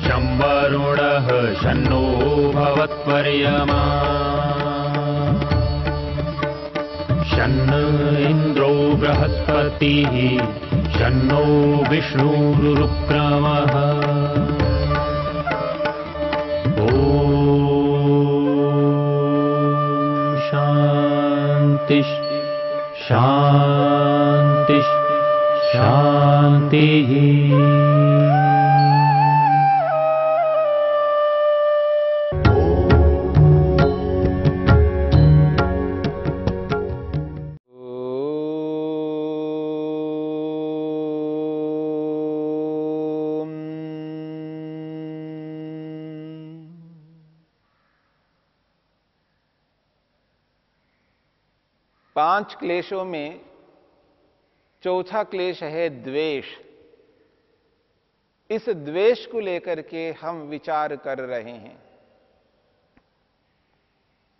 शं वरुणः शन्नो भवत्वर्यमा शन्न इन्द्रो बृहस्पतिः शन्नो विष्णुरुक्रमः ॐ शान्ति शान्ति शान्तिः। 5 क्लेशों में चौथा क्लेश है द्वेष। इस द्वेष को लेकर के हम विचार कर रहे हैं।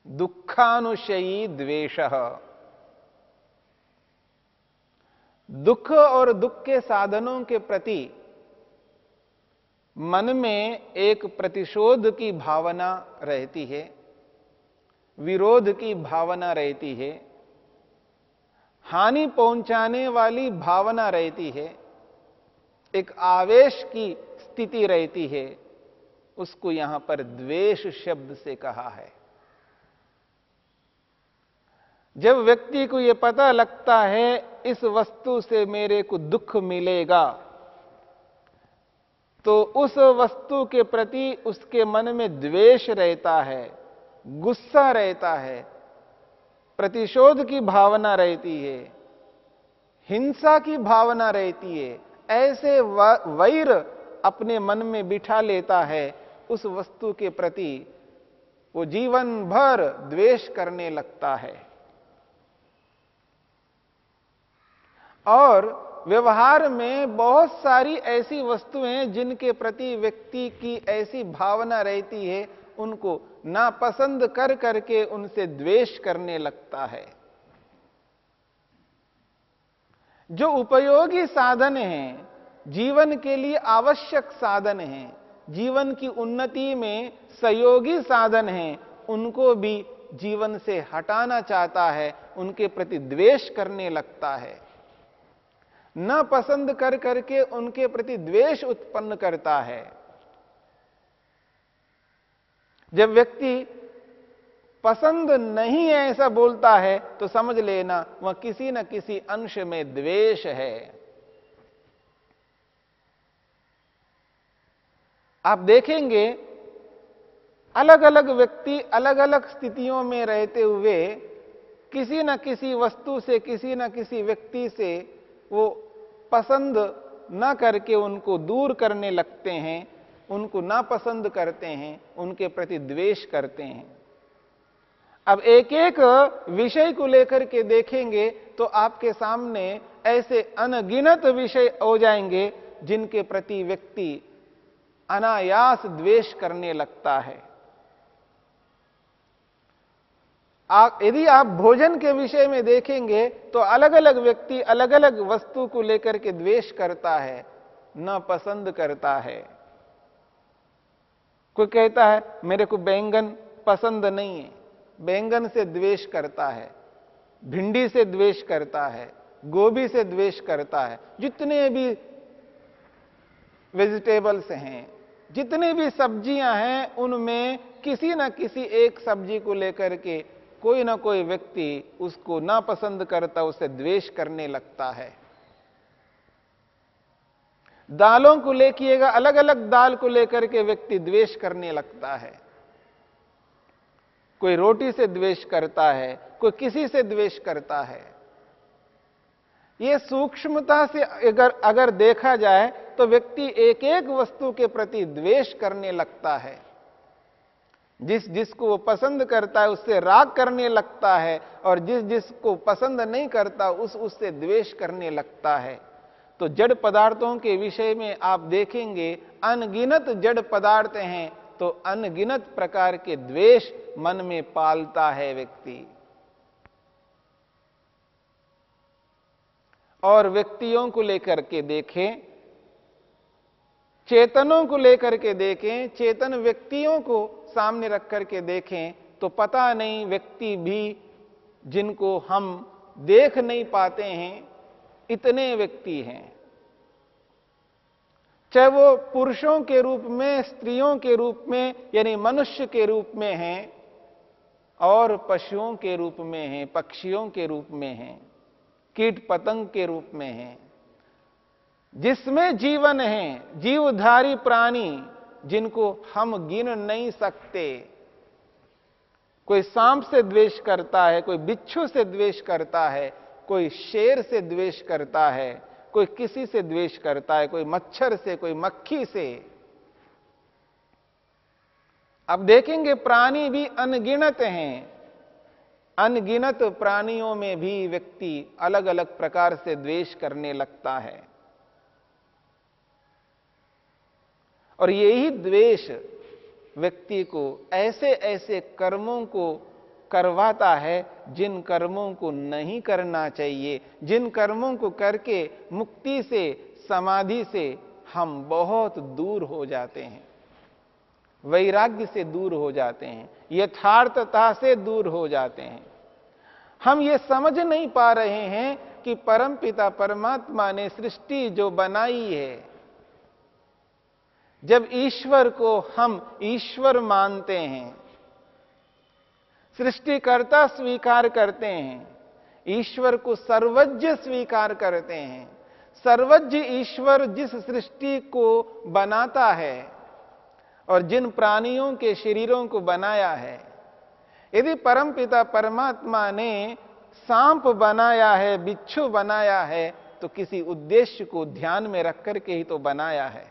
दुखानुशयी द्वेषः, दुख और दुख के साधनों के प्रति मन में एक प्रतिशोध की भावना रहती है, विरोध की भावना रहती है, हानि पहुंचाने वाली भावना रहती है, एक आवेश की स्थिति रहती है। उसको यहां पर द्वेष शब्द से कहा है। जब व्यक्ति को यह पता लगता है इस वस्तु से मेरे को दुख मिलेगा, तो उस वस्तु के प्रति उसके मन में द्वेष रहता है, गुस्सा रहता है, प्रतिशोध की भावना रहती है, हिंसा की भावना रहती है। ऐसे वैर अपने मन में बिठा लेता है। उस वस्तु के प्रति वो जीवन भर द्वेष करने लगता है। और व्यवहार में बहुत सारी ऐसी वस्तुएं जिनके प्रति व्यक्ति की ऐसी भावना रहती है, उनको नापसंद कर करके उनसे द्वेष करने लगता है। जो उपयोगी साधन हैं, जीवन के लिए आवश्यक साधन हैं, जीवन की उन्नति में सहयोगी साधन हैं, उनको भी जीवन से हटाना चाहता है, उनके प्रति द्वेष करने लगता है। न पसंद कर करके उनके प्रति द्वेष उत्पन्न करता है। जब व्यक्ति पसंद नहीं है ऐसा बोलता है, तो समझ लेना वह किसी न किसी अंश में द्वेष है। आप देखेंगे अलग अलग व्यक्ति अलग अलग स्थितियों में रहते हुए किसी न किसी वस्तु से, किसी न किसी व्यक्ति से वो पसंद न करके उनको दूर करने लगते हैं, उनको नापसंद करते हैं, उनके प्रति द्वेष करते हैं। अब एक एक विषय को लेकर के देखेंगे तो आपके सामने ऐसे अनगिनत विषय हो जाएंगे जिनके प्रति व्यक्ति अनायास द्वेष करने लगता है। यदि आप भोजन के विषय में देखेंगे तो अलग अलग व्यक्ति अलग अलग वस्तु को लेकर के द्वेष करता है, न पसंद करता है। कोई कहता है मेरे को बैंगन पसंद नहीं है, बैंगन से द्वेष करता है, भिंडी से द्वेष करता है, गोभी से द्वेष करता है। जितने भी वेजिटेबल्स हैं, जितनी भी सब्जियां हैं, उनमें किसी न किसी एक सब्जी को लेकर के कोई ना कोई व्यक्ति उसको नापसंद करता, उसे द्वेष करने लगता है। दालों को लेकिएगा, अलग अलग दाल को लेकर के व्यक्ति द्वेष करने लगता है। कोई रोटी से द्वेष करता है, कोई किसी से द्वेष करता है। यह सूक्ष्मता से अगर देखा जाए तो व्यक्ति एक एक वस्तु के प्रति द्वेष करने लगता है। जिसको वो पसंद करता है उससे राग करने लगता है, और जिसको पसंद नहीं करता उससे द्वेष करने लगता है। तो जड़ पदार्थों के विषय में आप देखेंगे अनगिनत जड़ पदार्थ हैं, तो अनगिनत प्रकार के द्वेष मन में पालता है व्यक्ति। और व्यक्तियों को लेकर के देखें चेतनों को लेकर के देखें, चेतन व्यक्तियों को सामने रख करके देखें, तो पता नहीं व्यक्ति भी जिनको हम देख नहीं पाते हैं, इतने व्यक्ति हैं। चाहे वो पुरुषों के रूप में, स्त्रियों के रूप में, यानी मनुष्य के रूप में हैं, और पशुओं के रूप में हैं, पक्षियों के रूप में हैं, कीट पतंग के रूप में हैं। जिसमें जीवन है, जीवधारी प्राणी जिनको हम गिन नहीं सकते। कोई सांप से द्वेष करता है, कोई बिच्छू से द्वेष करता है, कोई शेर से द्वेष करता है, कोई किसी से द्वेष करता है, कोई मच्छर से, कोई मक्खी से। अब देखेंगे प्राणी भी अनगिनत हैं। अनगिनत प्राणियों में भी व्यक्ति अलग अलग प्रकार से द्वेष करने लगता है, और यही द्वेष व्यक्ति को ऐसे ऐसे कर्मों को करवाता है जिन कर्मों को नहीं करना चाहिए, जिन कर्मों को करके मुक्ति से, समाधि से हम बहुत दूर हो जाते हैं, वैराग्य से दूर हो जाते हैं, यथार्थता से दूर हो जाते हैं। हम ये समझ नहीं पा रहे हैं कि परमपिता परमात्मा ने सृष्टि जो बनाई है, जब ईश्वर को हम ईश्वर मानते हैं, सृष्टिकर्ता स्वीकार करते हैं, ईश्वर को सर्वज्ञ स्वीकार करते हैं, सर्वज्ञ ईश्वर जिस सृष्टि को बनाता है और जिन प्राणियों के शरीरों को बनाया है, यदि परमपिता परमात्मा ने सांप बनाया है, बिच्छू बनाया है, तो किसी उद्देश्य को ध्यान में रख करके ही तो बनाया है।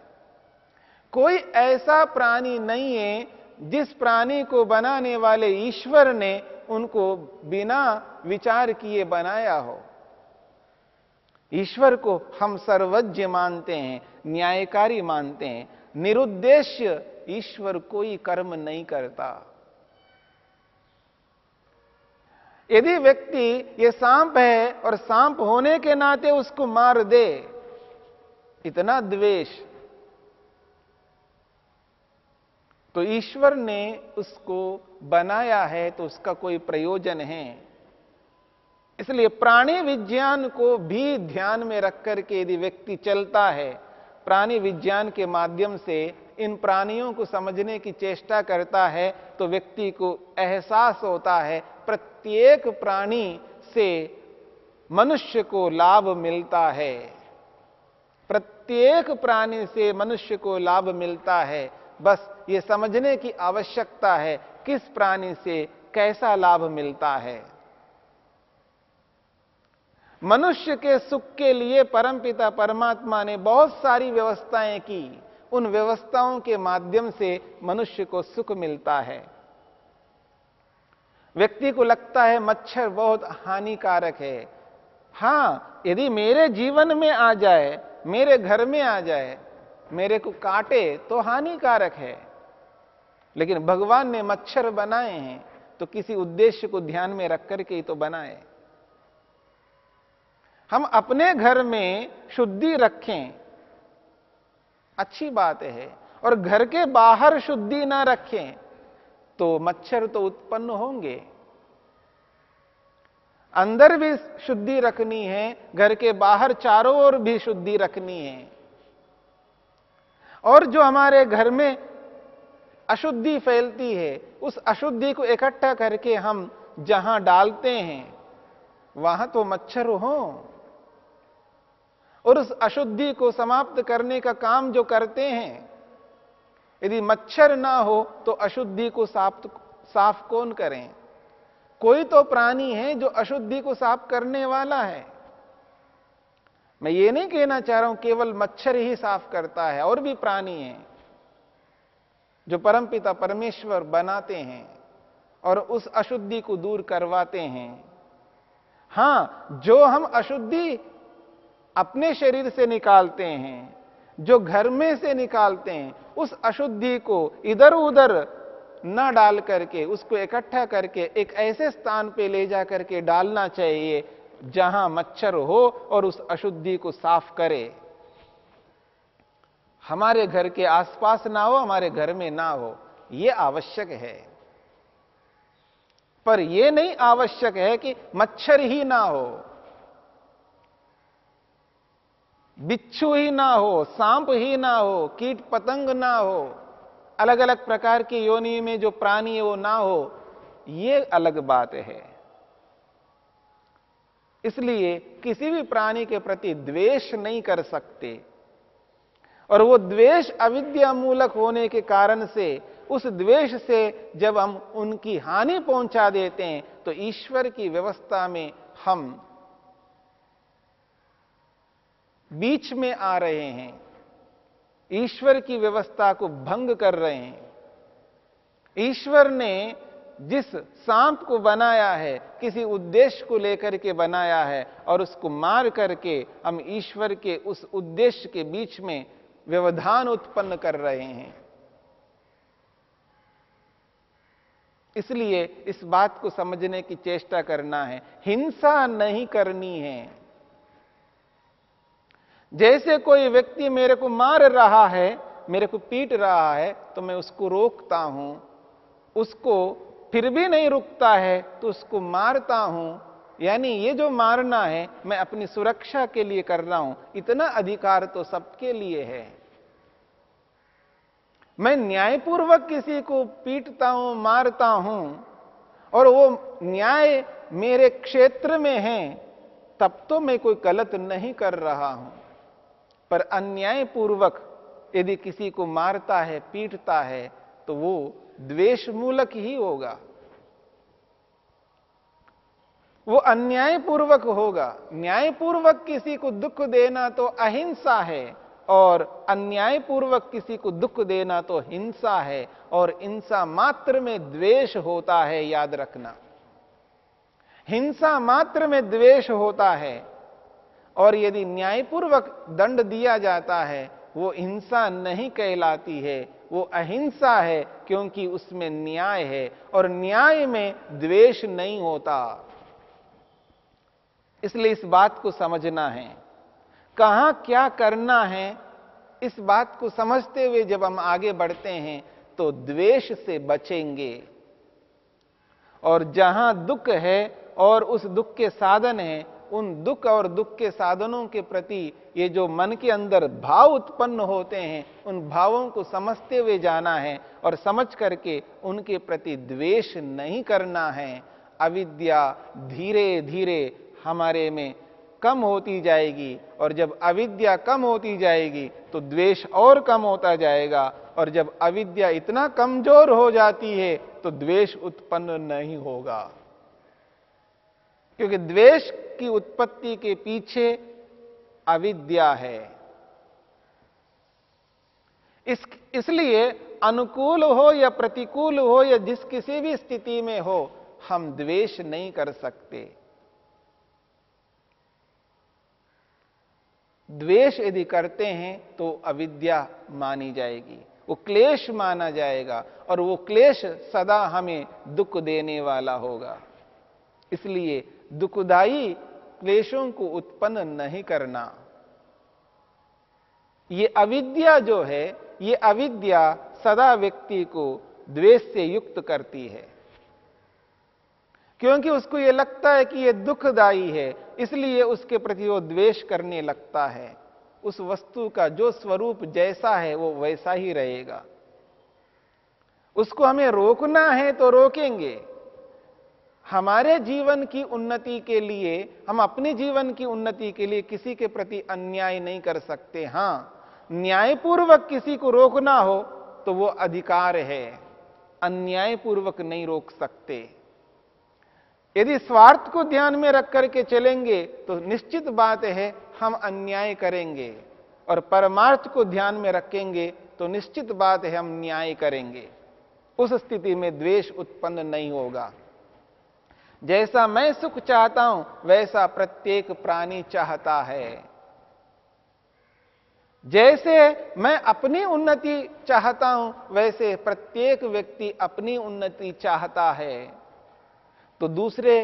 कोई ऐसा प्राणी नहीं है जिस प्राणी को बनाने वाले ईश्वर ने उनको बिना विचार किए बनाया हो। ईश्वर को हम सर्वज्ञ मानते हैं, न्यायकारी मानते हैं। निरुद्देश्य ईश्वर कोई कर्म नहीं करता। यदि व्यक्ति ये सांप है और सांप होने के नाते उसको मार दे, इतना द्वेष, तो ईश्वर ने उसको बनाया है तो उसका कोई प्रयोजन है। इसलिए प्राणी विज्ञान को भी ध्यान में रख करके यदि व्यक्ति चलता है, प्राणी विज्ञान के माध्यम से इन प्राणियों को समझने की चेष्टा करता है, तो व्यक्ति को एहसास होता है प्रत्येक प्राणी से मनुष्य को लाभ मिलता है, प्रत्येक प्राणी से मनुष्य को लाभ मिलता है। बस ये समझने की आवश्यकता है किस प्राणी से कैसा लाभ मिलता है। मनुष्य के सुख के लिए परमपिता परमात्मा ने बहुत सारी व्यवस्थाएं की, उन व्यवस्थाओं के माध्यम से मनुष्य को सुख मिलता है। व्यक्ति को लगता है मच्छर बहुत हानिकारक है। हां, यदि मेरे जीवन में आ जाए, मेरे घर में आ जाए, मेरे को काटे तो हानिकारक है, लेकिन भगवान ने मच्छर बनाए हैं तो किसी उद्देश्य को ध्यान में रख करके ही तो बनाए। हम अपने घर में शुद्धि रखें, अच्छी बात है, और घर के बाहर शुद्धि ना रखें तो मच्छर तो उत्पन्न होंगे। अंदर भी शुद्धि रखनी है, घर के बाहर चारों ओर भी शुद्धि रखनी है। और जो हमारे घर में अशुद्धि फैलती है, उस अशुद्धि को इकट्ठा करके हम जहां डालते हैं वहां तो मच्छर हो, और उस अशुद्धि को समाप्त करने का काम जो करते हैं, यदि मच्छर ना हो तो अशुद्धि को साफ कौन करें? कोई तो प्राणी है जो अशुद्धि को साफ करने वाला है। मैं ये नहीं कहना चाह रहा हूं केवल मच्छर ही साफ करता है, और भी प्राणी हैं जो परमपिता परमेश्वर बनाते हैं और उस अशुद्धि को दूर करवाते हैं। हां, जो हम अशुद्धि अपने शरीर से निकालते हैं, जो घर में से निकालते हैं, उस अशुद्धि को इधर उधर न डाल करके उसको इकट्ठा करके एक ऐसे स्थान पे ले जा करके डालना चाहिए जहां मच्छर हो और उस अशुद्धि को साफ करे। हमारे घर के आसपास ना हो, हमारे घर में ना हो, यह आवश्यक है। पर यह नहीं आवश्यक है कि मच्छर ही ना हो, बिच्छू ही ना हो, सांप ही ना हो, कीट पतंग ना हो, अलग अलग प्रकार की योनि में जो प्राणी है वो ना हो, यह अलग बात है। इसलिए किसी भी प्राणी के प्रति द्वेष नहीं कर सकते, और वो द्वेष अविद्या मूलक होने के कारण से, उस द्वेष से जब हम उनकी हानि पहुंचा देते हैं तो ईश्वर की व्यवस्था में हम बीच में आ रहे हैं, ईश्वर की व्यवस्था को भंग कर रहे हैं। ईश्वर ने जिस सांप को बनाया है किसी उद्देश्य को लेकर के बनाया है, और उसको मार करके हम ईश्वर के उस उद्देश्य के बीच में व्यवधान उत्पन्न कर रहे हैं। इसलिए इस बात को समझने की चेष्टा करना है, हिंसा नहीं करनी है। जैसे कोई व्यक्ति मेरे को मार रहा है, मेरे को पीट रहा है, तो मैं उसको रोकता हूं, उसको फिर भी नहीं रुकता है तो उसको मारता हूं। यानी ये जो मारना है मैं अपनी सुरक्षा के लिए कर रहा हूं। इतना अधिकार तो सबके लिए है। मैं न्यायपूर्वक किसी को पीटता हूं, मारता हूं, और वो न्याय मेरे क्षेत्र में है, तब तो मैं कोई गलत नहीं कर रहा हूं। पर अन्यायपूर्वक यदि किसी को मारता है, पीटता है, तो वो द्वेष मूलक ही होगा, वो अन्यायपूर्वक होगा। न्यायपूर्वक किसी को दुख देना तो अहिंसा है, और अन्यायपूर्वक किसी को दुख देना तो हिंसा है, और हिंसा मात्र में द्वेष होता है। याद रखना, हिंसा मात्र में द्वेष होता है, और यदि न्यायपूर्वक दंड दिया जाता है वो हिंसा नहीं कहलाती है, वो अहिंसा है, क्योंकि उसमें न्याय है, और न्याय में द्वेष नहीं होता। इसलिए इस बात को समझना है, कहां क्या करना है, इस बात को समझते हुए जब हम आगे बढ़ते हैं तो द्वेष से बचेंगे। और जहां दुख है और उस दुख के साधन है, उन दुख और दुख के साधनों के प्रति ये जो मन के अंदर भाव उत्पन्न होते हैं, उन भावों को समझते हुए जाना है, और समझ करके उनके प्रति द्वेष नहीं करना है। अविद्या धीरे धीरे हमारे में कम होती जाएगी, और जब अविद्या कम होती जाएगी तो द्वेष और कम होता जाएगा, और जब अविद्या इतना कमजोर हो जाती है तो द्वेष उत्पन्न नहीं होगा, क्योंकि द्वेष की उत्पत्ति के पीछे अविद्या है। इसलिए अनुकूल हो या प्रतिकूल हो या जिस किसी भी स्थिति में हो, हम द्वेष नहीं कर सकते। द्वेष यदि करते हैं तो अविद्या मानी जाएगी, वो क्लेश माना जाएगा, और वो क्लेश सदा हमें दुख देने वाला होगा। इसलिए दुखदाई क्लेशों को उत्पन्न नहीं करना। ये अविद्या जो है, ये अविद्या सदा व्यक्ति को द्वेष से युक्त करती है, क्योंकि उसको ये लगता है कि ये दुखदाई है, इसलिए उसके प्रति वो द्वेष करने लगता है। उस वस्तु का जो स्वरूप जैसा है वो वैसा ही रहेगा। उसको हमें रोकना है तो रोकेंगे। हमारे जीवन की उन्नति के लिए, हम अपने जीवन की उन्नति के लिए किसी के प्रति अन्याय नहीं कर सकते। हां, न्यायपूर्वक किसी को रोकना हो तो वो अधिकार है, अन्यायपूर्वक नहीं रोक सकते। यदि स्वार्थ को ध्यान में रख करके चलेंगे तो निश्चित बात है हम अन्याय करेंगे, और परमार्थ को ध्यान में रखेंगे तो निश्चित बात है हम न्याय करेंगे। उस स्थिति में द्वेष उत्पन्न नहीं होगा। जैसा मैं सुख चाहता हूं वैसा प्रत्येक प्राणी चाहता है। जैसे मैं अपनी उन्नति चाहता हूं वैसे प्रत्येक व्यक्ति अपनी उन्नति चाहता है। तो दूसरे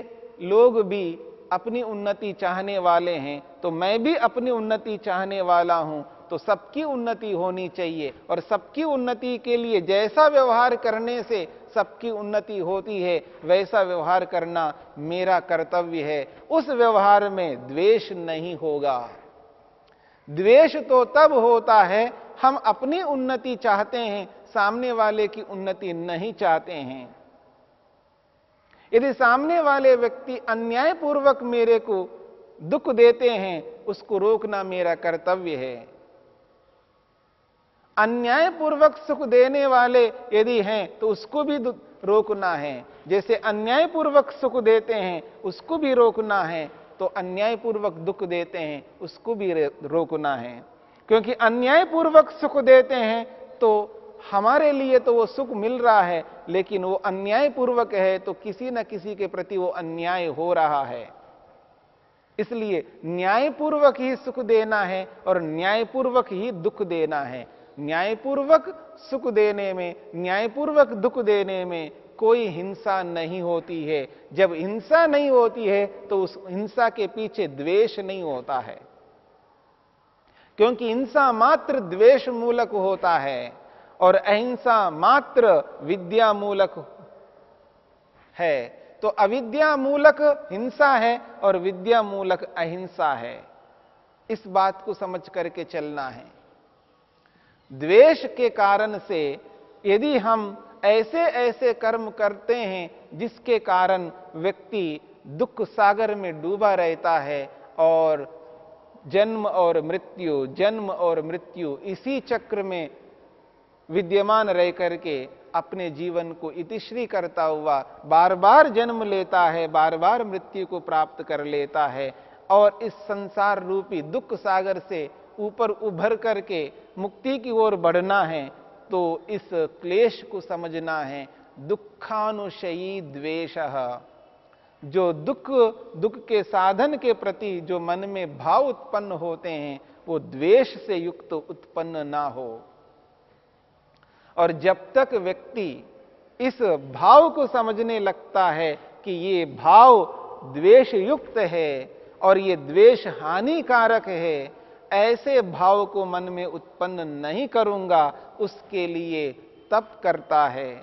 लोग भी अपनी उन्नति चाहने वाले हैं, तो मैं भी अपनी उन्नति चाहने वाला हूं। तो सबकी उन्नति होनी चाहिए, और सबकी उन्नति के लिए जैसा व्यवहार करने से सबकी उन्नति होती है वैसा व्यवहार करना मेरा कर्तव्य है। उस व्यवहार में द्वेष नहीं होगा। द्वेष तो तब होता है हम अपनी उन्नति चाहते हैं, सामने वाले की उन्नति नहीं चाहते हैं। यदि सामने वाले व्यक्ति अन्यायपूर्वक मेरे को दुख देते हैं, उसको रोकना मेरा कर्तव्य है। अन्यायपूर्वक सुख देने वाले यदि हैं तो उसको भी रोकना है। जैसे अन्यायपूर्वक सुख देते हैं उसको भी रोकना है, तो अन्यायपूर्वक दुख देते हैं उसको भी रोकना है। क्योंकि अन्यायपूर्वक सुख देते हैं तो हमारे लिए तो वो सुख मिल रहा है, लेकिन वो अन्यायपूर्वक है तो किसी न किसी के प्रति वो अन्याय हो रहा है। इसलिए न्यायपूर्वक ही सुख देना है और न्यायपूर्वक ही दुख देना है। न्यायपूर्वक सुख देने में, न्यायपूर्वक दुख देने में कोई हिंसा नहीं होती है। जब हिंसा नहीं होती है तो उस हिंसा के पीछे द्वेष नहीं होता है, क्योंकि हिंसा मात्र द्वेष मूलक होता है और अहिंसा मात्र विद्या मूलक है। तो अविद्या मूलक हिंसा है और विद्या मूलक अहिंसा है। इस बात को समझ करके चलना है। द्वेष के कारण से यदि हम ऐसे ऐसे कर्म करते हैं जिसके कारण व्यक्ति दुख सागर में डूबा रहता है और जन्म और मृत्यु इसी चक्र में विद्यमान रह करके अपने जीवन को इतिश्री करता हुआ बार बार जन्म लेता है, बार बार मृत्यु को प्राप्त कर लेता है, और इस संसार रूपी दुख सागर से ऊपर उभर करके मुक्ति की ओर बढ़ना है, तो इस क्लेश को समझना है। दुखानुशयी द्वेषः, जो दुख के साधन के प्रति जो मन में भाव उत्पन्न होते हैं वो द्वेष से युक्त उत्पन्न ना हो। और जब तक व्यक्ति इस भाव को समझने लगता है कि ये भाव द्वेष युक्त है और ये द्वेष हानिकारक है, ऐसे भाव को मन में उत्पन्न नहीं करूंगा, उसके लिए तप करता है।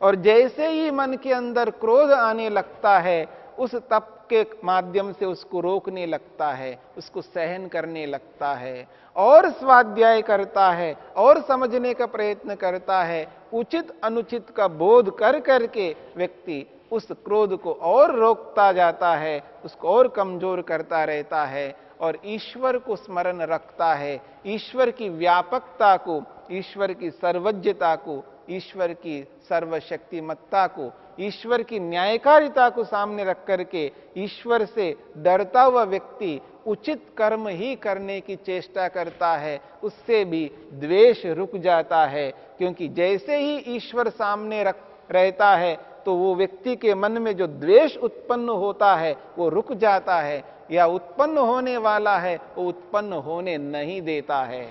और जैसे ही मन के अंदर क्रोध आने लगता है, उस तप के माध्यम से उसको रोकने लगता है, उसको सहन करने लगता है, और स्वाध्याय करता है और समझने का प्रयत्न करता है। उचित अनुचित का बोध कर करके व्यक्ति उस क्रोध को और रोकता जाता है, उसको और कमजोर करता रहता है और ईश्वर को स्मरण रखता है। ईश्वर की व्यापकता को, ईश्वर की सर्वज्ञता को, ईश्वर की सर्वशक्तिमत्ता को, ईश्वर की न्यायकारिता को सामने रख करके ईश्वर से डरता हुआ व्यक्ति उचित कर्म ही करने की चेष्टा करता है। उससे भी द्वेष रुक जाता है, क्योंकि जैसे ही ईश्वर सामने रहता है तो वो व्यक्ति के मन में जो द्वेष उत्पन्न होता है वो रुक जाता है, या उत्पन्न होने वाला है वो उत्पन्न होने नहीं देता है।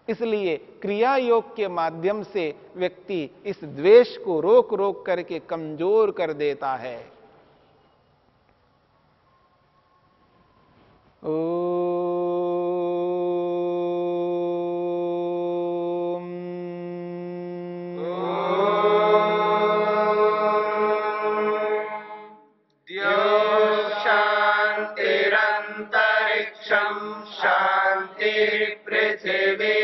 इसलिए क्रिया योग के माध्यम से व्यक्ति इस द्वेष को रोक रोक करके कमजोर कर देता है। शांतिरंतरिक्षं शांति पृथिवी